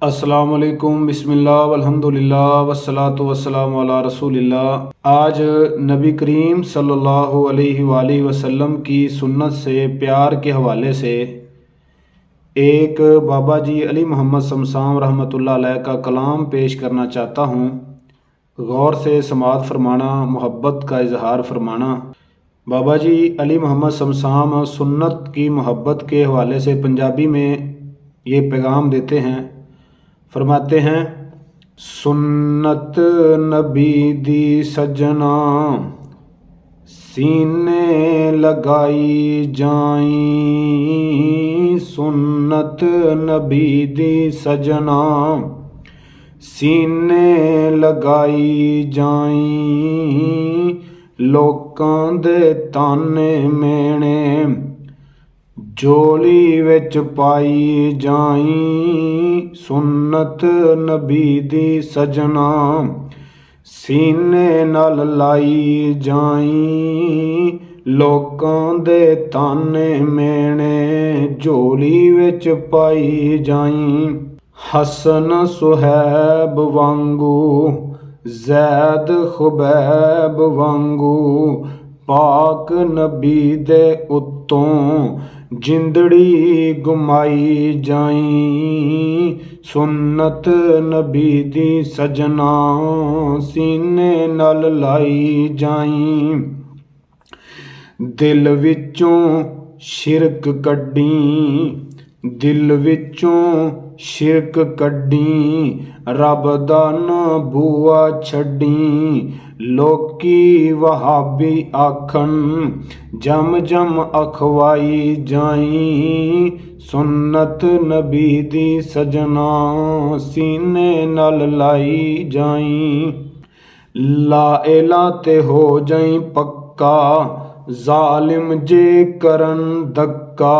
अस्सलाम वालेकुम बिस्मिल्लाह वल्हम्दुलिल्लाह वस्सलातु वस्सलामु अला रसूलिल्लाह। आज नबी करीम सल्लल्लाहु अलैहि वसल्लम की सुन्नत से प्यार के हवाले से एक बाबा जी अली मोहम्मद शमसाम रहमतुल्लाह अलैह का कलाम पेश करना चाहता हूँ। गौर से समाअत फरमाना, मोहब्बत का इजहार फरमाना। बाबा जी अली मोहम्मद शमसाम सुन्नत की मोहब्बत के हवाले से पंजाबी में ये पैगाम देते हैं। फरमाते हैं, सुन्नत नबी दी सजना सीने लगाई जाई, सुन्नत नबी दी सजना सीने लगाई जाई, लोकां दे ताने मेणे झोली विच पाई जाई, सुन्नत नबी दी सजना सीने नाल लाई जाई, लोकां दे ताने मेणे झोली विच पाई जाई। हसन सुहैब वांगू जैद खुबैब वांगू पाक नबी दे उत्तों जिंदड़ी गुमाई जाई, सुन्नत नबी दी सजना सीने नाल लाई जाई। दिल विचों शिरक कड्डी, दिल विचों शिरक कड्डी, रब दा ना बूआ छड्डी, लोकी वहाबी आखन जम जम अखवाई जाई, सुन्नत नबी दी सजना सीने नाल लाई जाई। ला इला ते हो जाई पक्का, जालिम जे करन धक्का,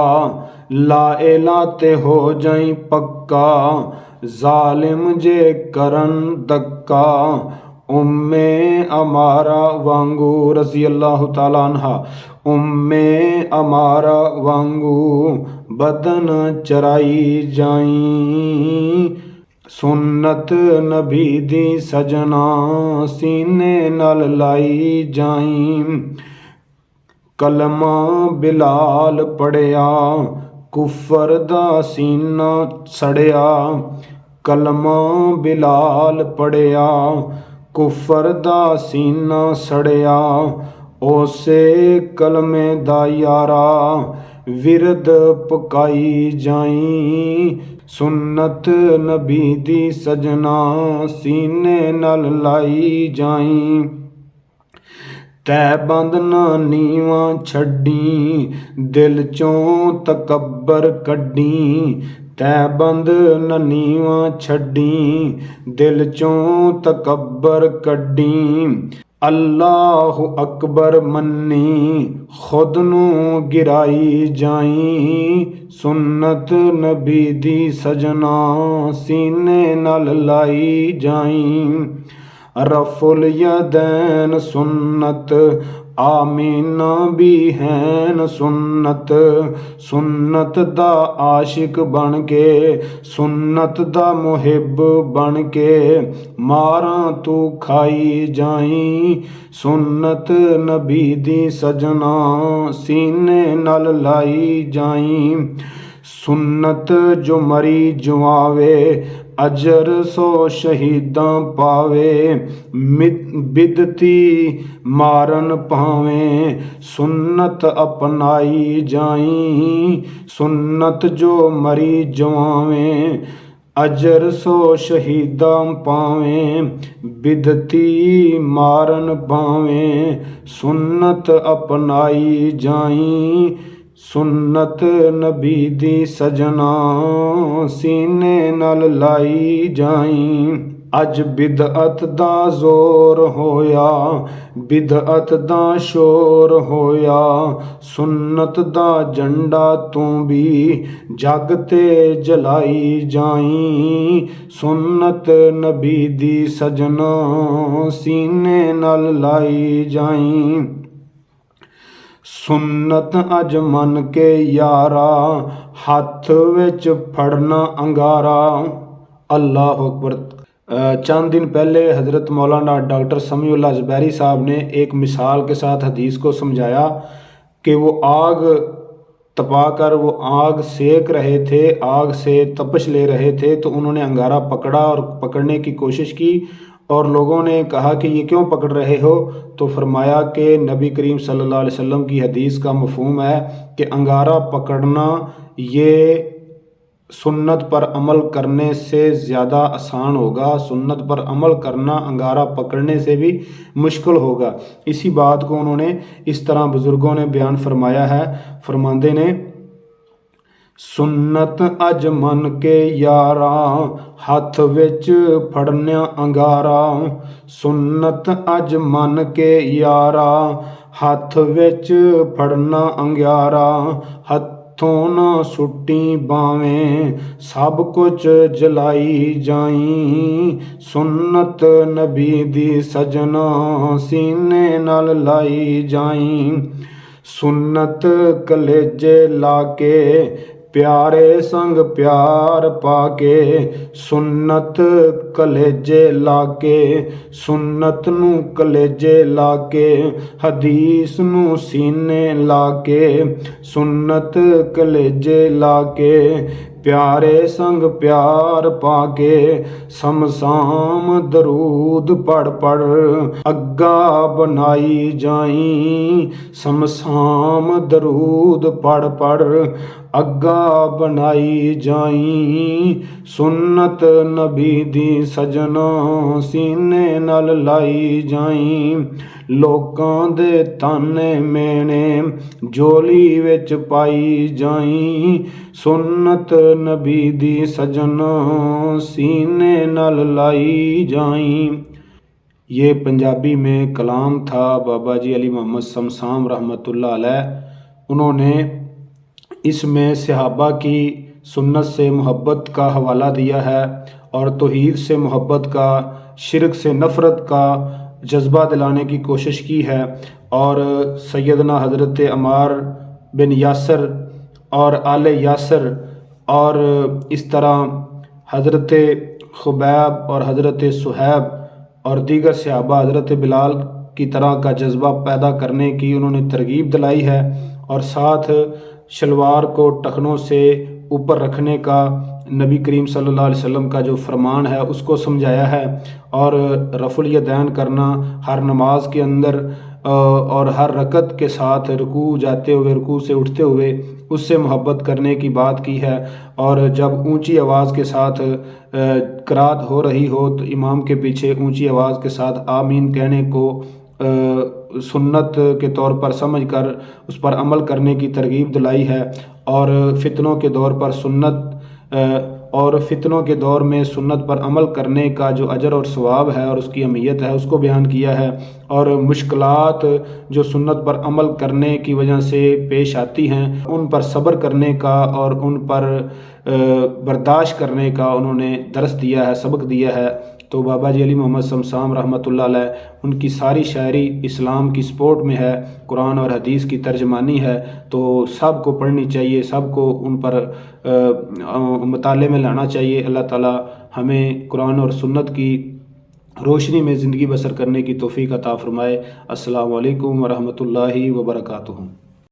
ला इला ते हो जाई पक्का, जालिम जे करन धक्का, उम्मे अमारा वांगू रज़ी अल्लाह ताला अन्हा, उम्मे अमारा वांगू बदन चराई जाई, सुन्नत नबी दी सजना सीने नाल लाई जाई। कलमा बिलाल पढ़िया कुफर दा सीना सड़िया, कलमा बिलाल पढ़िया कुफर दा सीना सड़िया, उसे कलमे दा यारा विरद पकाई जाई, सुन्नत नबी दी सजना सीने नाल लाई जाई। तैबंद ना नीवा छड्डी, दिल चों तकब्बर कड्डी, तैबंद ना नीवा छड्डी, दिल चों तकब्बर कड्डी, अल्लाह अकबर मन्नी खुद नूं गिराई जाई, सुन्नत नबी दी सजना सीने नाल लाई जाई। रफुल यदैन सुन्नत आमीना भी हैन सुन्नत, सुन्नत दा आशिक बन के, सुन्नत दा मुहिब बन के मारां तू खाई जाई, सुन्नत नबी दी सजना सीने नाल लाई जाई। सुन्नत जो मरी जुआवे अजर सो शहीदां पावे, बिदती मारन पावें सुन्नत अपनाई जाई, सुन्नत जो मरी जुआवें अजर सो शहीदां पावें, बिदती मारन पावें सुन्नत अपनाई जाई, सुन्नत नबी दी सजना सीने नाल लाई जाई। अज बिदअत दा जोर होया, बिदअत दा शोर होया, सुन्नत दा झंडा तू भी जग ते जलाई जाई, सुन्नत नबी दी सजना सीने नाल लाई जाई। सुन्नत अज मन के यारा हथ विच फड़ना अंगारा, اللہ اکبر۔ چند دن پہلے حضرت مولانا ڈاکٹر سمیع اللہ زبیری صاحب نے ایک مثال کے ساتھ حدیث کو سمجھایا کہ وہ آگ تپا کر وہ آگ سیک رہے تھے، آگ سے تپش لے رہے تھے، تو انہوں نے انگارہ پکڑا اور پکڑنے کی کوشش کی، اور لوگوں نے کہا کہ یہ کیوں پکڑ رہے ہو؟ تو فرمایا کہ نبی کریم صلی اللہ علیہ وسلم کی حدیث کا مفہوم ہے کہ انگارہ پکڑنا یہ سنت پر عمل کرنے سے زیادہ آسان ہوگا، سنت پر عمل کرنا انگارہ پکڑنے سے بھی مشکل ہوگا۔ اسی بات کو انہوں نے اس طرح بزرگوں نے بیان فرمایا ہے، فرماندے نے سنت اج من کے یاراں ہاتھ وچ پھڑنیا انگارا، سنت اج من کے یاراں ہاتھ وچ پھڑنا انگارا، ہتھوں نہ سٹی باویں سب کچھ جلائی جائیں، سنت نبی دی سجنا سینے نال لائی جائیں، سنت کلیجے لا کے پیارے سنگ پیار پا کے، سنت کلیجے لا کے، سنت نو کلیجے لا کے، حدیث نو سینے لا کے، سنت کلیجے لا کے، پیارے سنگ پیار پا کے، سمسام درود پڑھ پڑھ اگا بنائی جائیں، سمسام درود پڑھ پڑھ اگا بنائی جائیں، سنت نبی دی سجنا سینے نال لائی جائیں، لوکاں دے تانے مینے جولی وچ پائی جائیں، سنت نبی دی سجنا سینے نال لائی جائیں۔ یہ پنجابی میں کلام تھا بابا جی علی محمد سمسام رحمۃ اللہ علیہ۔ انہوں نے اس میں صحابہ کی سنت سے محبت کا حوالہ دیا ہے اور توحید سے محبت کا، شرک سے نفرت کا جذبہ دلانے کی کوشش کی ہے، اور سیدنا حضرت عمار بن یاسر اور آل یاسر اور اس طرح حضرت خبیب اور حضرت صہیب اور دیگر صحابہ حضرت بلال کی طرح کا جذبہ پیدا کرنے کی انہوں نے ترغیب دلائی ہے، اور ساتھ شلوار کو ٹخنوں سے اوپر رکھنے کا نبی کریم صلی اللہ علیہ وسلم کا جو فرمان ہے اس کو سمجھایا ہے، اور رفع الیدین کرنا ہر نماز کے اندر اور ہر رکعت کے ساتھ رکوع جاتے ہوئے، رکوع سے اٹھتے ہوئے اس سے محبت کرنے کی بات کی ہے، اور جب اونچی آواز کے ساتھ قرات ہو رہی ہو تو امام کے پیچھے اونچی آواز کے ساتھ آمین کہنے کو سنت کے طور پر سمجھ کر اس پر عمل کرنے کی ترغیب دلائی ہے، اور فتنوں کے دور پر فتنوں کے دور میں سنت پر عمل کرنے کا جو اجر اور ثواب ہے اور اس کی اہمیت ہے اس کو بیان کیا ہے، اور مشکلات جو سنت پر عمل کرنے کی وجہ سے پیش آتی ہیں ان پر صبر کرنے کا اور ان پر برداشت کرنے کا انہوں نے درس دیا ہے، سبق دیا ہے۔ تو بابا جی علی محمد سمسام رحمۃ اللہ علیہ ان کی ساری شاعری اسلام کی سپورٹ میں ہے، قرآن اور حدیث کی ترجمانی ہے، تو سب کو پڑھنی چاہیے، سب کو ان پر مطالعے میں لانا چاہیے۔ اللہ تعالی ہمیں قرآن اور سنت کی روشنی میں زندگی بسر کرنے کی توفیق عطا فرمائے۔ السلام علیکم ورحمۃ اللہ وبرکاتہ۔